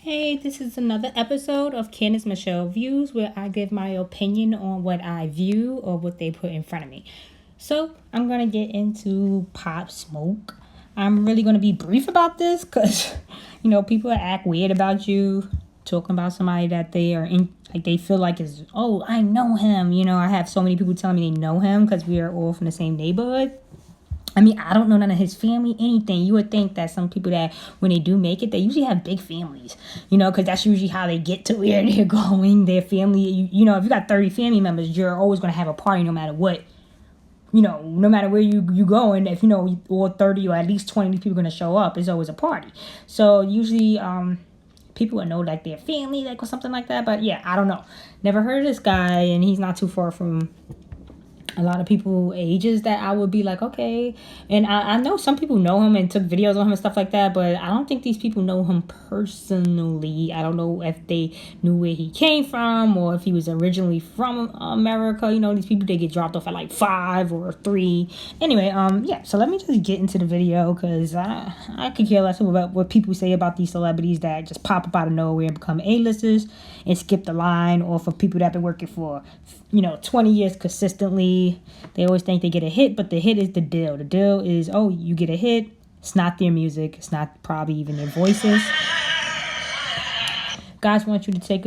Hey, this is another episode of Candace Michelle Views where I give my opinion on what I view or what they put in front of me. So, I'm going to get into Pop Smoke. I'm really going to be brief about this because, people act weird about you talking about somebody that they are in, like they feel like is, oh, I know him. I have so many people telling me they know him because we are all from the same neighborhood. I mean, I don't know none of his family, anything. You would think that some people that, when they do make it, they usually have big families, because that's usually how they get to where they're going. Their family, if you got 30 family members, you're always going to have a party no matter what, no matter where you go. And if, all 30 or at least 20 people are going to show up, it's always a party. So usually, people would know like their family, like or something like that. But yeah, I don't know. Never heard of this guy, and he's not too far from a lot of people ages that I would be like, okay. And I know some people know him and took videos on him and stuff like that, but I don't think these people know him personally. I don't know if they knew where he came from or if he was originally from America. These people, they get dropped off at like 5 or 3. Anyway, yeah, so let me just get into the video because I could care less about what people say about these celebrities that just pop up out of nowhere and become A-listers and skip the line, or for people that have been working for 20 years consistently. They always think they get a hit, but the hit is the deal. The deal is, oh, you get a hit. It's not their music. It's not probably even their voices. Guys want you to take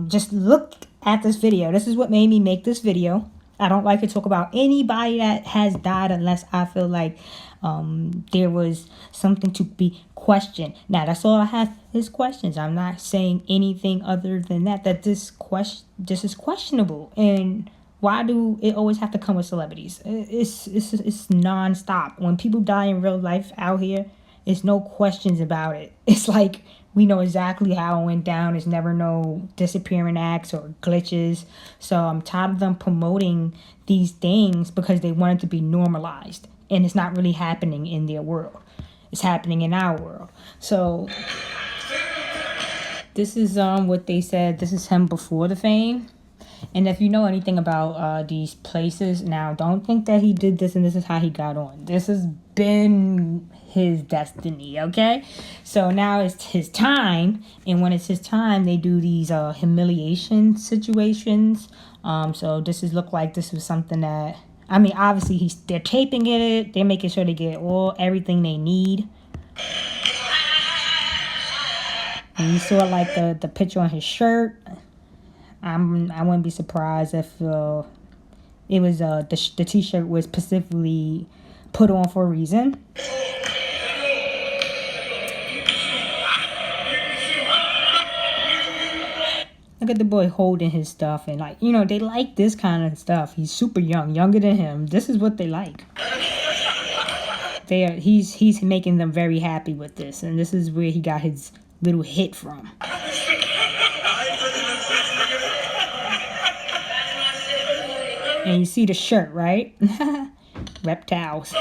just look at this video. This is what made me make this video. I don't like to talk about anybody that has died unless I feel like there was something to be questioned. Now, that's all I have is questions. I'm not saying anything other than that this is questionable. And why do it always have to come with celebrities? It's nonstop. When people die in real life out here, it's no questions about it. It's like we know exactly how it went down. There's never no disappearing acts or glitches. So I'm tired of them promoting these things because they want it to be normalized. And it's not really happening in their world. It's happening in our world. So this is what they said. This is him before the fame. And if you know anything about these places, now don't think that he did this and this is how he got on. This has been his destiny, okay? So now it's his time, and when it's his time, they do these humiliation situations. So this look like this was something that, I mean, obviously they're taping it. They're making sure they get everything they need. And you saw like the picture on his shirt. I wouldn't be surprised if it was the t-shirt was specifically put on for a reason. Look at the boy holding his stuff, and they like this kind of stuff. He's super young, younger than him. This is what they like. He's making them very happy with this, and this is where he got his little hit from. And you see the shirt, right? Reptiles.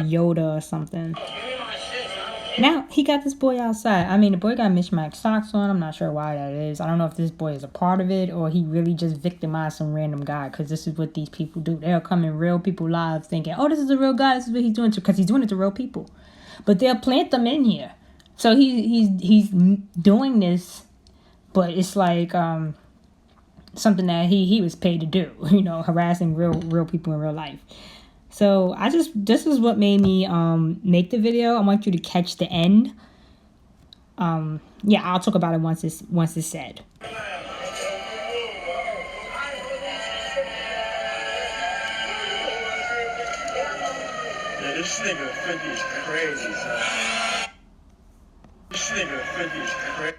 Yoda or something. Now, he got this boy outside. I mean, the boy got mismatched socks on. I'm not sure why that is. I don't know if this boy is a part of it or he really just victimized some random guy, because this is what these people do. They'll come in real people lives thinking, oh, this is a real guy. This is what he's doing, because he's doing it to real people. But they'll plant them in here. So he's doing this, but it's like something that he was paid to do, harassing real people in real life. So this is what made me make the video. I want you to catch the end. Yeah, I'll talk about it once it's said. Yeah, this nigga 50 is crazy, son. This nigga 50 is crazy.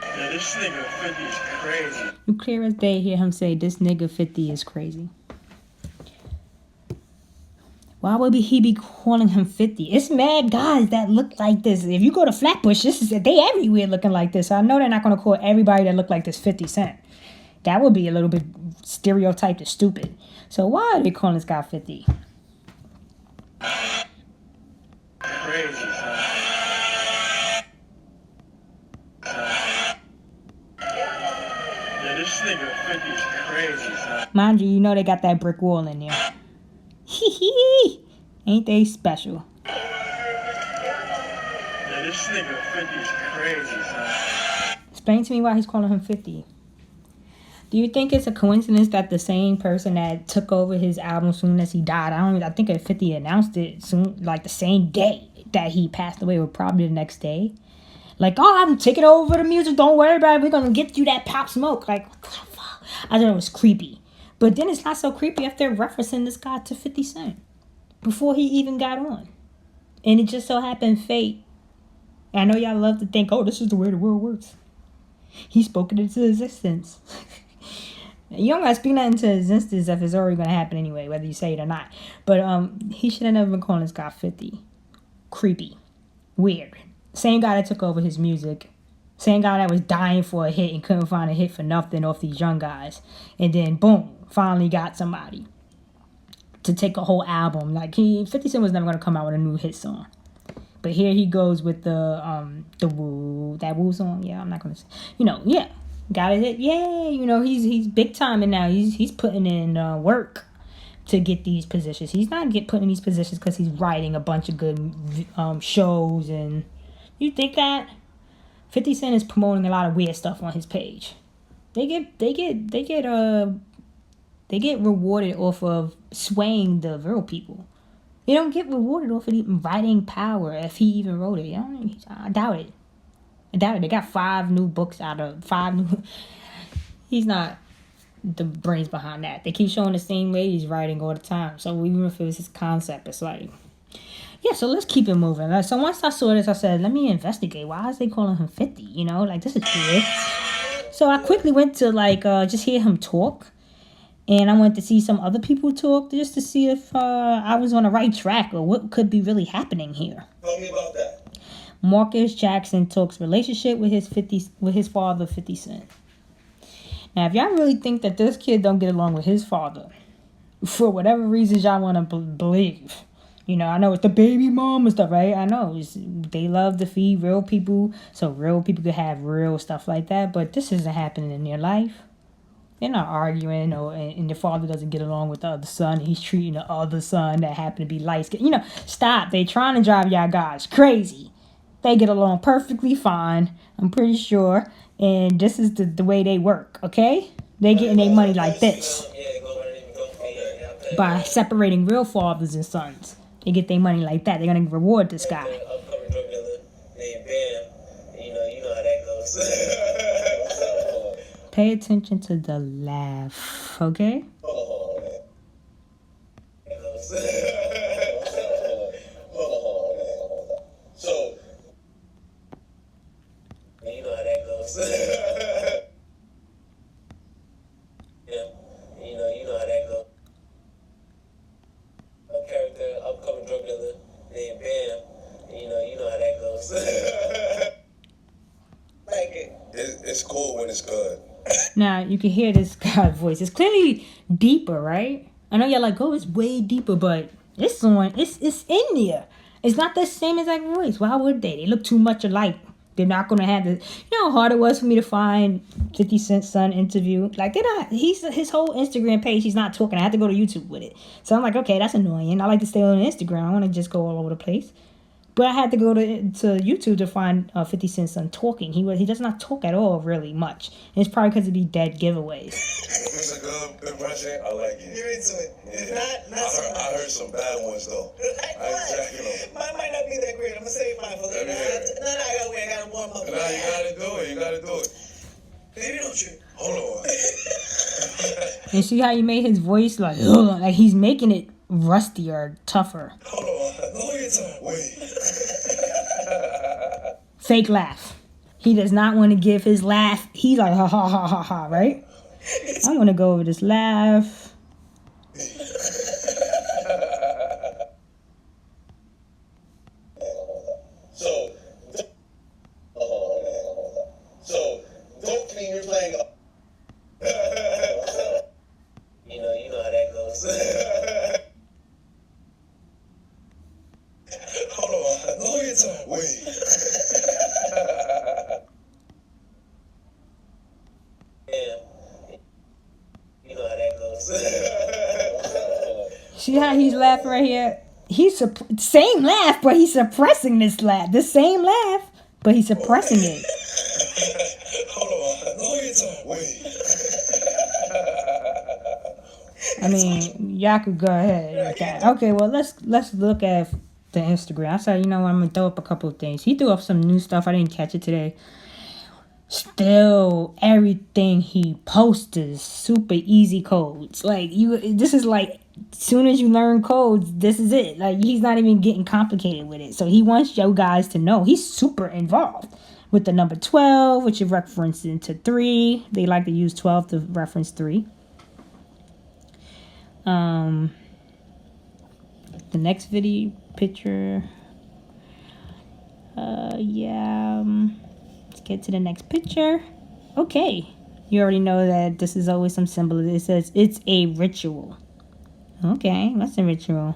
Yeah, this nigga 50 is crazy. You clear as day hear him say, this nigga 50 is crazy. Why would he be calling him 50? It's mad guys that look like this. If you go to Flatbush, they everywhere looking like this. So I know they're not going to call everybody that look like this 50 Cent. That would be a little bit stereotyped and stupid. So why are they calling this guy 50? Crazy, son. Yeah, this nigga 50 is crazy, son. Mind you, they got that brick wall in there. Hee hee. Ain't they special? this nigga 50 is crazy, son. Explain to me why he's calling him 50. Do you think it's a coincidence that the same person that took over his album soon as he died, I think if 50 announced it soon, like the same day that he passed away, or probably the next day. Like, oh, I'm taking over the music, don't worry about it, we're gonna get you that Pop Smoke. Like, what the fuck? I thought it was creepy. But then it's not so creepy after referencing this guy to 50 Cent before he even got on. And it just so happened fate. I know y'all love to think, oh, this is the way the world works. He spoke it into existence. You don't gotta speak nothing into existence if it's already gonna happen anyway, whether you say it or not. But he should have never been calling this guy 50. Creepy. Weird. Same guy that took over his music. Same guy that was dying for a hit and couldn't find a hit for nothing off these young guys. And then boom, finally got somebody to take a whole album. Like 50 Cent was never gonna come out with a new hit song. But here he goes with the Woo song. Yeah, I'm not gonna say, yeah. Got a hit, yay! He's big time, and now he's putting in work to get these positions. He's not putting in these positions because he's writing a bunch of good shows. And you think that 50 Cent is promoting a lot of weird stuff on his page. They get rewarded off of swaying the real people. They don't get rewarded off of even writing power if he even wrote it. I doubt it. They got 5 new books out of 5 new. He's not the brains behind that. They keep showing the same ladies writing all the time. So even if it was his concept, it's like, yeah. So let's keep it moving. So once I saw this, I said, let me investigate. Why is they calling him 50? This is weird. So I quickly went to just hear him talk, and I went to see some other people talk just to see if I was on the right track or what could be really happening here. Tell me about that. Marquise Jackson talks relationship with his father, 50 Cent. Now, if y'all really think that this kid don't get along with his father, for whatever reasons y'all want to believe, I know it's the baby mom and stuff, right? I know they love to feed real people, so real people could have real stuff like that. But this isn't happening in their life. They're not arguing, and the father doesn't get along with the other son. He's treating the other son that happened to be light skinned. Stop. They trying to drive y'all guys crazy. They get along perfectly fine, I'm pretty sure. And this is the way they work, okay? They getting their money like this. By separating real fathers and sons. They get their money like that. They're going to reward this guy. Pay attention to the laugh, okay? It's cool when it's good. Now, you can hear this guy's voice. It's clearly deeper, right? I know y'all like, oh, it's way deeper, but it's in there. It's not the same exact voice. Why would they? They look too much alike. They're not going to have the... You know how hard it was for me to find 50 Cent's son interview? Like, they're not... His whole Instagram page, he's not talking. I had to go to YouTube with it. So I'm like, okay, that's annoying. I like to stay on Instagram. I want to just go all over the place. But I had to go to YouTube to find 50 Cent's son talking. He does not talk at all really much. And it's probably because it'd be dead giveaways. It's a good impression. I like it. You're into it. Yeah. I heard some bad ones though. Mine might not be that great. I'm gonna save mine for later. I gotta warm up. Nah, you gotta do it. Baby, don't you? Hold on. And see how he made his voice like he's making it rustier, tougher. Hold on. Lower your tone. Wait. Fake laugh. He does not want to give his laugh. He's like, ha ha ha ha ha, right? I'm going to go over this laugh. So, don't think you're playing. You know how that goes. Hold on. Lower your tone. Wait. See how he's laughing right here? Same laugh, but he's suppressing this laugh. The same laugh, but he's suppressing it. Hold on. No, you talk. Wait. I mean, y'all could go ahead with that. Okay, well, let's look at the Instagram. I said, you know what, I'm gonna throw up a couple of things. He threw up some new stuff. I didn't catch it today. Still, everything he posts is super easy codes. Like this is like, as soon as you learn codes, this is it. Like, he's not even getting complicated with it. So he wants you guys to know he's super involved with the number 12, which is referenced into 3. They like to use 12 to reference 3. The next video picture. Let's get to the next picture. Okay, you already know that this is always some symbol. It says it's a ritual. Okay, what's a ritual?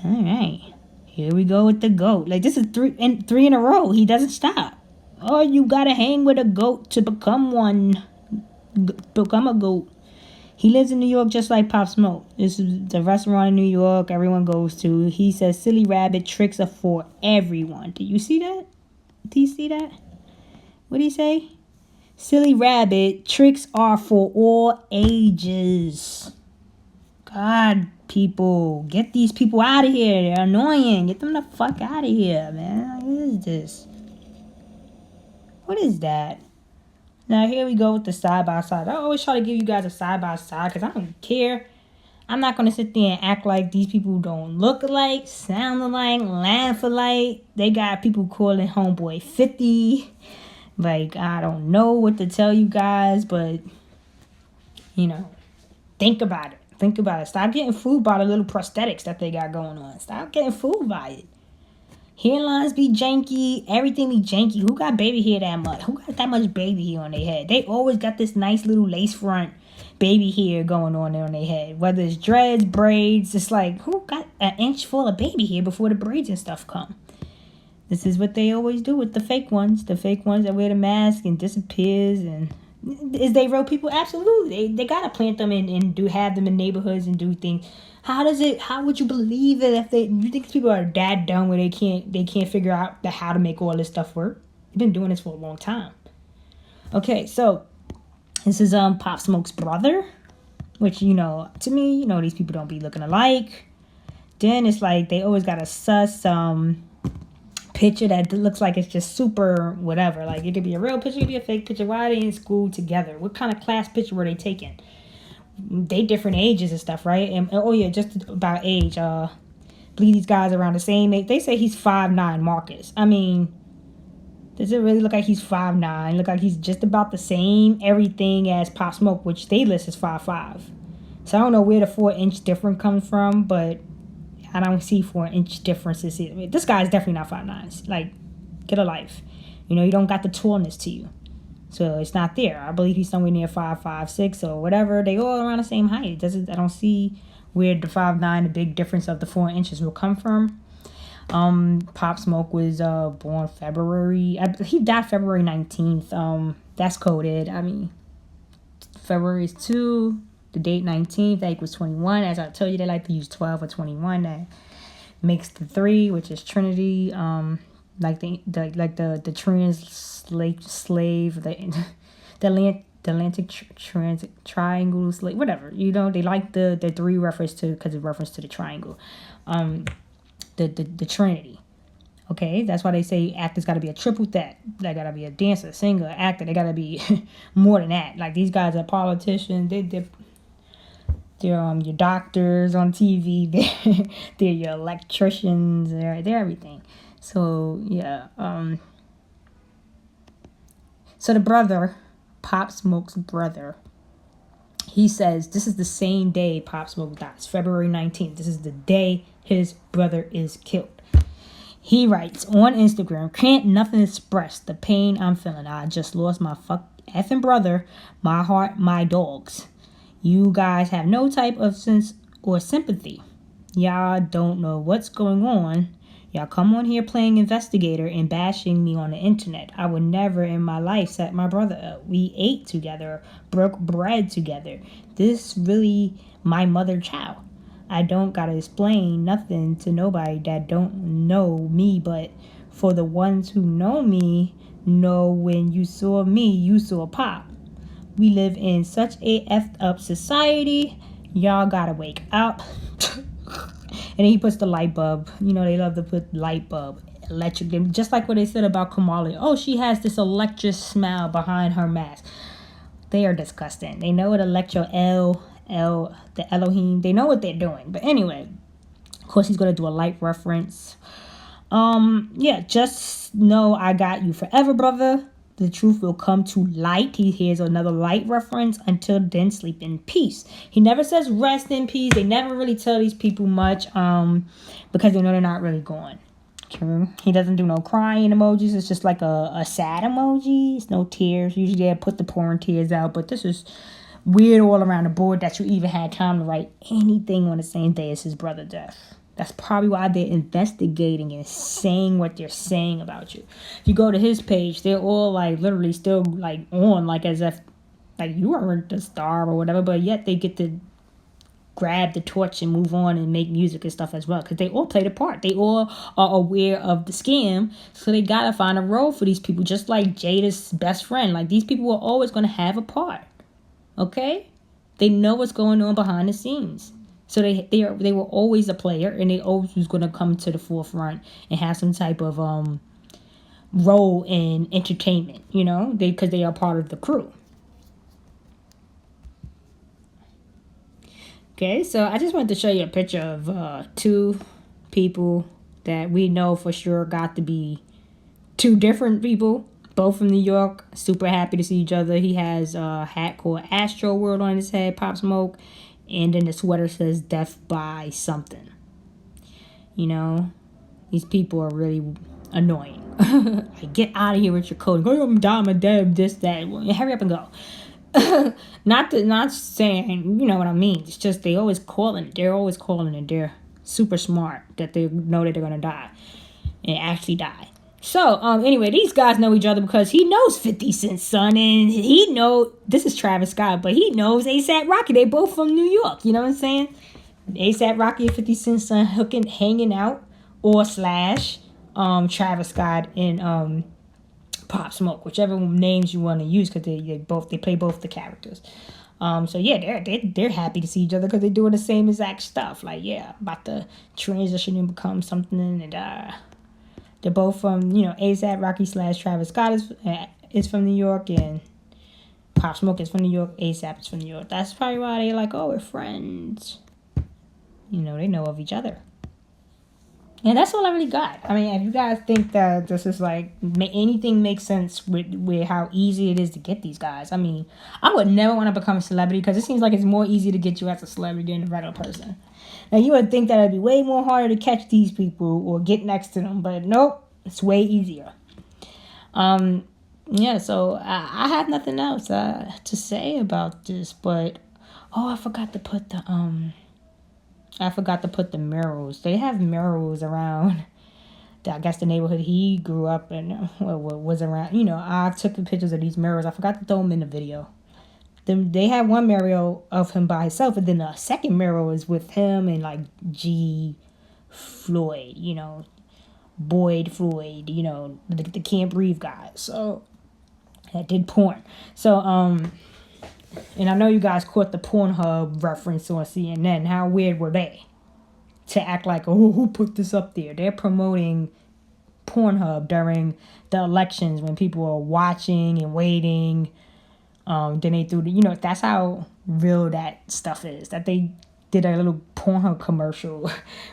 All right, here we go with the goat. Like, this is three in a row. He doesn't stop. Oh, you gotta hang with a goat to become one. Become a goat. He lives in New York just like Pop Smoke. This is the restaurant in New York everyone goes to. He says silly rabbit tricks are for everyone. Did you see that? Do you see that? What did he say? Silly rabbit tricks are for all ages. God, people. Get these people out of here. They're annoying. Get them the fuck out of here, man. What is this? What is that? Now, here we go with the side-by-side. I always try to give you guys a side-by-side because I don't care. I'm not going to sit there and act like these people don't look alike, sound alike, laugh alike. They got people calling homeboy 50. Like, I don't know what to tell you guys, but, you know, think about it. Think about it. Stop getting fooled by the little prosthetics that they got going on. Stop getting fooled by it. Hairlines be janky. Everything be janky. Who got baby hair that much? Who got that much baby hair on their head? They always got this nice little lace front baby hair going on their head. Whether it's dreads, braids. It's like, who got an inch full of baby hair before the braids and stuff come? This is what they always do with the fake ones. The fake ones that wear the mask and disappears. And is they real people? Absolutely. They gotta plant them and have them in neighborhoods and do things. How would you believe it you think these people are that dumb where they can't figure out how to make all this stuff work? They've been doing this for a long time. Okay, so this is Pop Smoke's brother, which, you know, to me, you know, these people don't be looking alike. Then it's like they always got a sus picture that looks like it's just super whatever. Like, it could be a real picture, it could be a fake picture. Why are they in school together? What kind of class picture were they taking? They different ages and stuff, right? And oh yeah, just about age. I believe these guys around the same age. They say he's 5'9", Marcus. I mean, does it really look like he's 5'9"? Look like he's just about the same everything as Pop Smoke, which they list as 5'5". So I don't know where the 4-inch difference comes from, but I don't see 4-inch differences here. I mean, this guy's definitely not 5'9". Like, get a life. You know, you don't got the tallness to you. So it's not there. I believe he's somewhere near 5'5", 6", or whatever. They all around the same height. I don't see where the 5'9", the big difference of the 4 inches will come from. Pop Smoke was born February. He died February 19th. That's coded. I mean, February is 2. The date 19th. That equals 21. As I told you, they like to use 12 or 21. That makes the 3, which is Trinity. Like the slave, the Atlantic triangle slave, whatever. You know, they like the 3 reference to, because it reference to the triangle, the Trinity. Okay, that's why they say actors got to be a triple threat. They got to be a dancer, singer, actor. They got to be more than that. Like, these guys are politicians. They're your doctors on TV. They're your electricians. They're everything. So, yeah. So the brother, Pop Smoke's brother, he says this is the same day Pop Smoke dies, February 19th. This is the day his brother is killed. He writes on Instagram, can't nothing express the pain I'm feeling. I just lost my effing brother, my heart, my dogs. You guys have no type of sense or sympathy. Y'all don't know what's going on. Y'all come on here playing investigator and bashing me on the internet. I would never in my life set my brother up. We ate together, broke bread together. This really my mother child. I don't gotta explain nothing to nobody that don't know me, but for the ones who know when you saw me, you saw Pop. We live in such a effed up society. Y'all gotta wake up. And then he puts the light bulb. You know, they love to put light bulb, electric. Just like what they said about Kamala. Oh, she has this electric smile behind her mask. They are disgusting. They know what the Elohim. They know what they're doing. But anyway, of course, he's going to do a light reference. Yeah, just know I got you forever, brother. The truth will come to light. He hears another light reference. Until then, sleep in peace. He never says rest in peace. They never really tell these people much because they know they're not really going. Okay. He doesn't do no crying emojis. It's just like a sad emoji. It's no tears. Usually they put the pouring tears out, but this is weird all around the board that you even had time to write anything on the same day as his brother's death. That's probably why they're investigating and saying what they're saying about you. If you go to his page, they're all like literally still like on, like as if like you weren't the star or whatever, but yet they get to grab the torch and move on and make music and stuff as well, because they all played a part. They all are aware of the scam, so they gotta find a role for these people, just like Jada's best friend. Like, these people are always gonna have a part. Okay? They know what's going on behind the scenes. So they were always a player, and they always was gonna come to the forefront and have some type of role in entertainment, you know, because they are part of the crew. Okay, so I just wanted to show you a picture of two people that we know for sure got to be two different people, both from New York. Super happy to see each other. He has a hat called Astro World on his head, Pop Smoke, and then the sweater says Death by something. You know, these people are really annoying. Like, get out of here with your code. Go, I'm down, I'm dead, this, that. Hurry up and go. Not saying, you know what I mean. It's just they're always calling it. They're super smart that they know that they're gonna die and actually die. So anyway, these guys know each other because he knows 50 Cent's son, and he know this is Travis Scott, but he knows ASAP Rocky. They both from New York. You know what I'm saying? ASAP Rocky and 50 Cent's son hanging out, or slash Travis Scott and Pop Smoke, whichever names you want to use, because they play both the characters. So yeah, they're happy to see each other because they're doing the same exact stuff. Like, yeah, about to transition and become something, and they're both from, you know, ASAP Rocky slash Travis Scott is from New York, and Pop Smoke is from New York. ASAP is from New York. That's probably why they're like, oh, we're friends. You know, they know of each other. And that's all I really got. I mean, if you guys think that this is like, anything makes sense with how easy it is to get these guys. I mean, I would never want to become a celebrity because it seems like it's more easy to get you as a celebrity than a regular person. Now, you would think that it'd be way more harder to catch these people or get next to them, but nope, it's way easier. Yeah, so I have nothing else to say about this, but I forgot to put the murals. They have murals around, I guess, the neighborhood he grew up in, was around. You know, I took the pictures of these murals. I forgot to throw them in the video. Then they have one mural of him by himself, and then the second mural is with him and like G. Floyd, you know, Boyd Floyd, you know, the Can't Breathe guy. So that did porn. So and I know you guys caught the Pornhub reference on CNN. How weird were they to act like, oh, who put this up there? They're promoting Pornhub during the elections when people are watching and waiting. Then they threw you know, that's how real that stuff is. That they did a little Pornhub commercial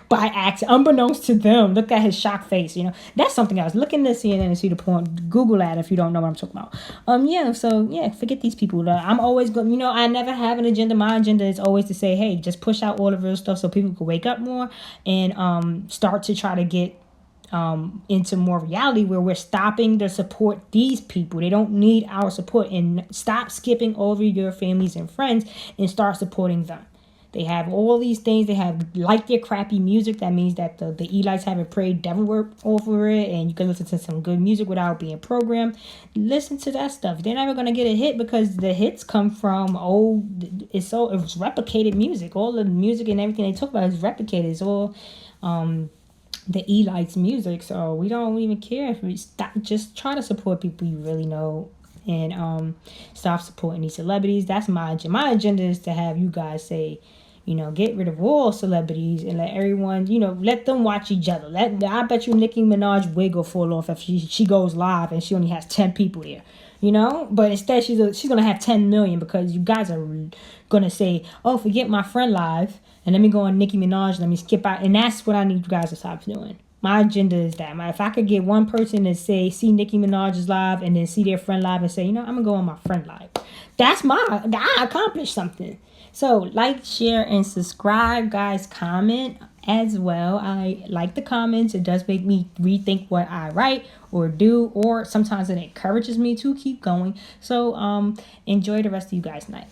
by accident, unbeknownst to them. Look at his shocked face, you know. That's something else. Look in the CNN and see the porn. Google that if you don't know what I'm talking about. Forget these people. I'm always going, you know, I never have an agenda. My agenda is always to say, hey, just push out all the real stuff so people can wake up more and start to try to get into more reality where we're stopping to support these people. They don't need our support, and stop skipping over your families and friends and start supporting them. They have all these things. They have like their crappy music. That means that the elites haven't prayed devil work over it, and you can listen to some good music without being programmed. Listen to that stuff. They're never gonna get a hit because the hits come from it's replicated music. All the music and everything they talk about is replicated. It's all the elites music. So we don't even care if we stop. Just try to support people you really know, and stop supporting these celebrities. That's my agenda. My agenda is to have you guys say, get rid of all celebrities and let everyone, let them watch each other. I bet you Nicki Minaj wig will fall off if she goes live and she only has 10 people there. But instead she's gonna have 10 million because you guys are gonna say, oh, forget my friend live and let me go on Nicki Minaj, let me skip out. And that's what I need you guys to stop doing. My agenda is that. If I could get one person to see Nicki Minaj's live and then see their friend live and say, I'm going to go on my friend live. I accomplished something. So like, share, and subscribe, guys. Comment as well. I like the comments. It does make me rethink what I write or do, or sometimes it encourages me to keep going. So enjoy the rest of you guys' night.